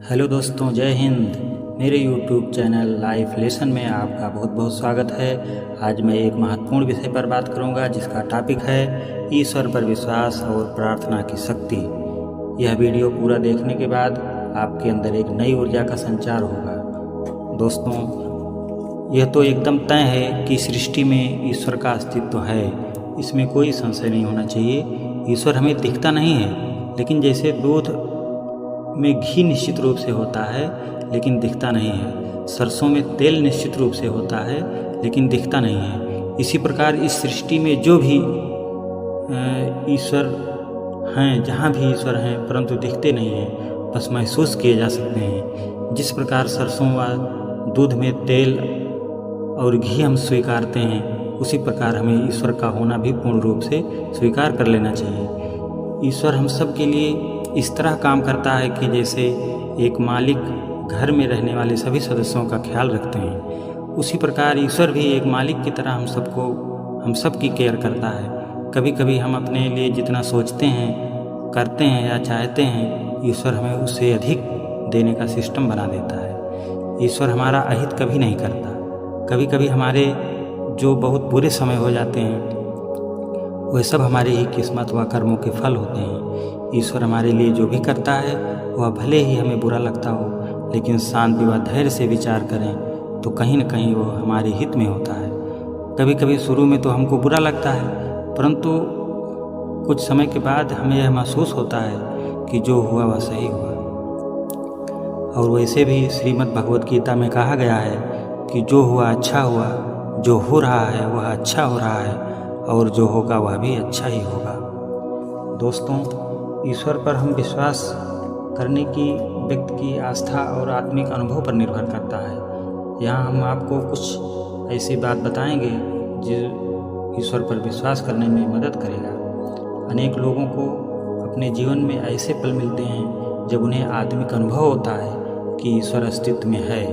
Hello दोस्तों, जय हिंद। मेरे YouTube चैनल लाइफ लेसन में आपका बहुत बहुत स्वागत है। आज मैं एक महत्वपूर्ण विषय पर बात करूंगा जिसका टॉपिक है ईश्वर पर विश्वास और प्रार्थना की शक्ति। यह वीडियो पूरा देखने के बाद आपके अंदर एक नई ऊर्जा का संचार होगा। दोस्तों, यह तो एकदम तय है कि सृष्टि में ईश्वर का अस्तित्व है, इसमें कोई संशय नहीं होना चाहिए। ईश्वर हमें दिखता नहीं है, लेकिन जैसे दूध में घी निश्चित रूप से होता है लेकिन दिखता नहीं है, सरसों में तेल निश्चित रूप से होता है लेकिन दिखता नहीं है, इसी प्रकार इस सृष्टि में जो भी ईश्वर हैं, जहाँ भी ईश्वर हैं, परंतु दिखते नहीं हैं, बस महसूस किए जा सकते हैं। जिस प्रकार सरसों व दूध में तेल और घी हम स्वीकारते हैं, उसी प्रकार हमें ईश्वर का होना भी पूर्ण रूप से स्वीकार कर लेना चाहिए। ईश्वर हम सब के लिए इस तरह काम करता है कि जैसे एक मालिक घर में रहने वाले सभी सदस्यों का ख्याल रखते हैं, उसी प्रकार ईश्वर भी एक मालिक की तरह हम सब की केयर करता है। कभी कभी हम अपने लिए जितना सोचते हैं, करते हैं या चाहते हैं, ईश्वर हमें उससे अधिक देने का सिस्टम बना देता है। ईश्वर हमारा अहित कभी नहीं करता। कभी कभी हमारे जो बहुत बुरे समय हो जाते हैं, वह सब हमारी ही किस्मत व कर्मों के फल होते हैं। ईश्वर हमारे लिए जो भी करता है वह भले ही हमें बुरा लगता हो, लेकिन शांति व धैर्य से विचार करें तो कहीं न कहीं वह हमारे हित में होता है। कभी कभी शुरू में तो हमको बुरा लगता है, परंतु कुछ समय के बाद हमें यह महसूस होता है कि जो हुआ वह सही हुआ। और वैसे भी श्रीमद् भगवद गीता में कहा गया है कि जो हुआ अच्छा हुआ, जो हो रहा है वह अच्छा हो रहा है, और जो होगा वह भी अच्छा ही होगा। दोस्तों, ईश्वर पर हम विश्वास करने की व्यक्ति की आस्था और आत्मिक अनुभव पर निर्भर करता है। यहाँ हम आपको कुछ ऐसी बात बताएंगे जो ईश्वर पर विश्वास करने में मदद करेगा। अनेक लोगों को अपने जीवन में ऐसे पल मिलते हैं जब उन्हें आत्मिक अनुभव होता है कि ईश्वर अस्तित्व में है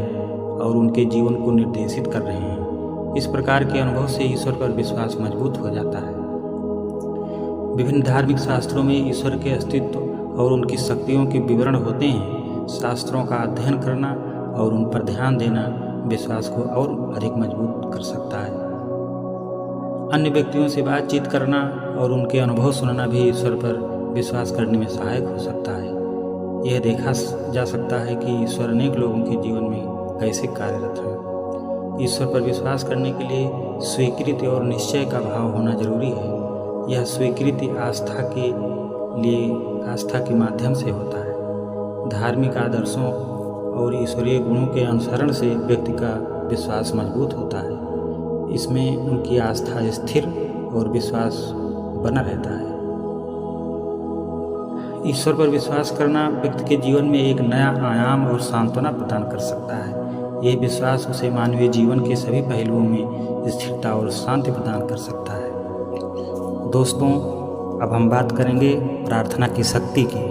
और उनके जीवन को निर्देशित कर रहे हैं। इस प्रकार के अनुभव से ईश्वर पर विश्वास मजबूत हो जाता है। विभिन्न धार्मिक शास्त्रों में ईश्वर के अस्तित्व और उनकी शक्तियों के विवरण होते हैं। शास्त्रों का अध्ययन करना और उन पर ध्यान देना विश्वास को और अधिक मजबूत कर सकता है। अन्य व्यक्तियों से बातचीत करना और उनके अनुभव सुनना भी ईश्वर पर विश्वास करने में सहायक हो सकता है। यह देखा जा सकता है कि ईश्वर अनेक लोगों के जीवन में कैसे कार्यरत है। ईश्वर पर विश्वास करने के लिए स्वीकृति और निश्चय का भाव होना जरूरी है। यह स्वीकृति आस्था के माध्यम से होता है। धार्मिक आदर्शों और ईश्वरीय गुणों के अनुसरण से व्यक्ति का विश्वास मजबूत होता है। इसमें उनकी आस्था स्थिर और विश्वास बना रहता है। ईश्वर पर विश्वास करना व्यक्ति के जीवन में एक नया आयाम और सांत्वना प्रदान कर सकता है। यह विश्वास उसे मानवीय जीवन के सभी पहलुओं में स्थिरता और शांति प्रदान कर सकता है। दोस्तों, अब हम बात करेंगे प्रार्थना की शक्ति की।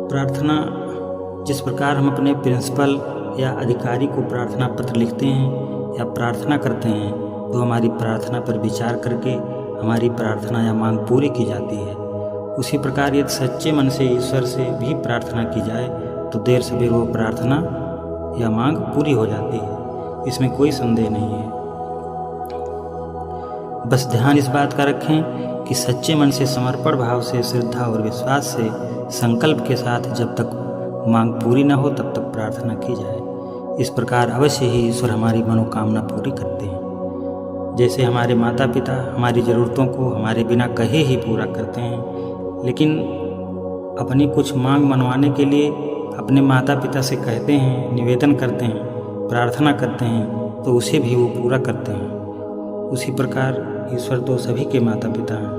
प्रार्थना, जिस प्रकार हम अपने प्रिंसिपल या अधिकारी को प्रार्थना पत्र लिखते हैं या प्रार्थना करते हैं, तो हमारी प्रार्थना पर विचार करके हमारी प्रार्थना या मांग पूरी की जाती है। उसी प्रकार यदि सच्चे मन से ईश्वर से भी प्रार्थना की जाए तो देर सवेर वो प्रार्थना या मांग पूरी हो जाती है। इसमें कोई संदेह नहीं है। बस ध्यान इस बात का रखें कि सच्चे मन से, समर्पण भाव से, श्रद्धा और विश्वास से, संकल्प के साथ जब तक मांग पूरी न हो तब तक प्रार्थना की जाए। इस प्रकार अवश्य ही ईश्वर हमारी मनोकामना पूरी करते हैं। जैसे हमारे माता पिता हमारी ज़रूरतों को हमारे बिना कहे ही पूरा करते हैं, लेकिन अपनी कुछ मांग मनवाने के लिए अपने माता पिता से कहते हैं, निवेदन करते हैं, प्रार्थना करते हैं, तो उसे भी वो पूरा करते हैं। उसी प्रकार ईश्वर तो सभी के माता पिता हैं,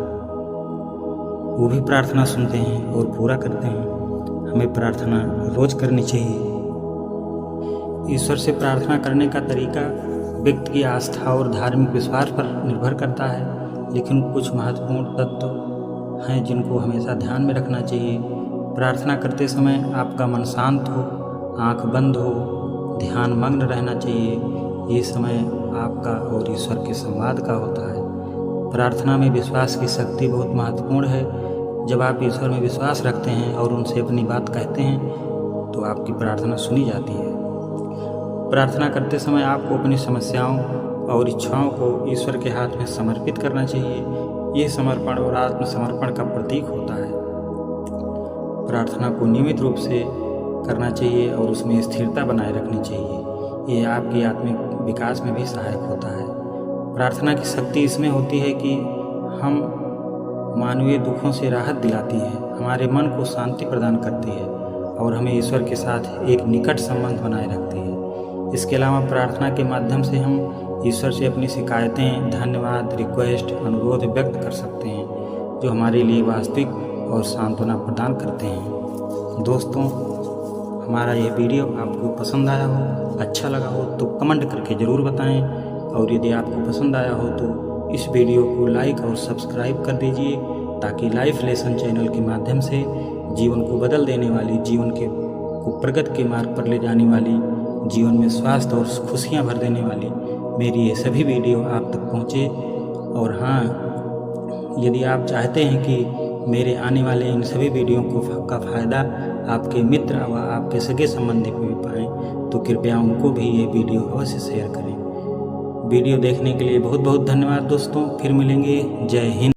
वो भी प्रार्थना सुनते हैं और पूरा करते हैं। हमें प्रार्थना रोज करनी चाहिए। ईश्वर से प्रार्थना करने का तरीका व्यक्ति की आस्था और धार्मिक विश्वास पर निर्भर करता है, लेकिन कुछ महत्वपूर्ण तत्व हैं जिनको हमेशा ध्यान में रखना चाहिए। प्रार्थना करते समय आपका मन शांत हो, आंख बंद हो, ध्यान मग्न रहना चाहिए। ये समय आपका और ईश्वर के संवाद का होता है। प्रार्थना में विश्वास की शक्ति बहुत महत्वपूर्ण है। जब आप ईश्वर में विश्वास रखते हैं और उनसे अपनी बात कहते हैं तो आपकी प्रार्थना सुनी जाती है। प्रार्थना करते समय आपको अपनी समस्याओं और इच्छाओं को ईश्वर के हाथ में समर्पित करना चाहिए। यह समर्पण और आत्मसमर्पण का प्रतीक होता है। प्रार्थना को नियमित रूप से करना चाहिए और उसमें स्थिरता बनाए रखनी चाहिए। यह आपके आत्मिक विकास में भी सहायक होता है। प्रार्थना की शक्ति इसमें होती है कि हम मानवीय दुखों से राहत दिलाती है, हमारे मन को शांति प्रदान करती है और हमें ईश्वर के साथ एक निकट संबंध बनाए रखती है। इसके अलावा प्रार्थना के माध्यम से हम ईश्वर से अपनी शिकायतें, धन्यवाद, रिक्वेस्ट, अनुरोध व्यक्त कर सकते हैं, जो हमारे लिए वास्तविक और सांत्वना प्रदान करते हैं। दोस्तों, हमारा यह वीडियो आपको पसंद आया हो, अच्छा लगा हो तो कमेंट करके ज़रूर बताएं और यदि आपको पसंद आया हो तो इस वीडियो को लाइक और सब्सक्राइब कर दीजिए, ताकि लाइफ लेसन चैनल के माध्यम से जीवन को बदल देने वाली, जीवन को प्रगति के मार्ग पर ले जाने वाली, जीवन में स्वास्थ्य और खुशियाँ भर देने वाली मेरी ये सभी वीडियो आप तक पहुँचे। और हाँ, यदि आप चाहते हैं कि मेरे आने वाले इन सभी वीडियो का फ़ायदा आपके मित्र व आपके सगे संबंधी भी पाएँ तो कृपया उनको भी ये वीडियो अवश्य शेयर करें। वीडियो देखने के लिए बहुत बहुत धन्यवाद दोस्तों। फिर मिलेंगे। जय हिंद।